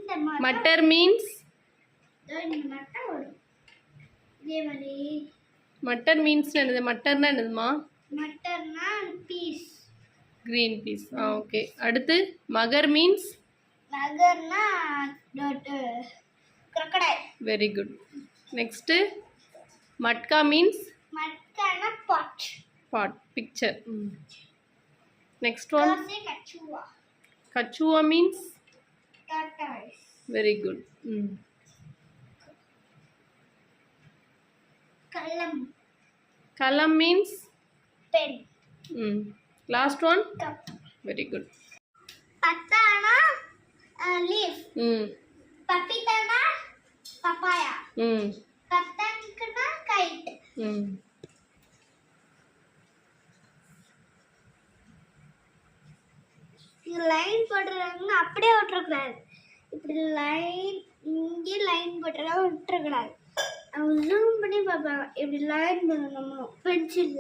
Mutter means? Mutter means என்னது? மட்டர்னா என்னதுமா? மட்டர்னா piece. Green peas. Okay. அடுத்து மகர் means? மகர்னா crocodile. Very good. Next matka means? மட்கானா pot. Pot. Picture. Next one? கச்சுவா. Kachua means? tortoise. Very good. Kalam. Kalam means? Pen. Last one? Cup. Very good. Patana leaf. Papitana papaya. Patankana kite. Line போட்டுறாங்கன்னா அப்படியே விட்டுறக்கூடாது. இப்படி line இங்கே line போட்டுறா விட்டுறக்கூடாது. அவங்க zoom பண்ணி பார்ப்பாங்க. இப்படி லைன் பண்ணணும் பென்சில்.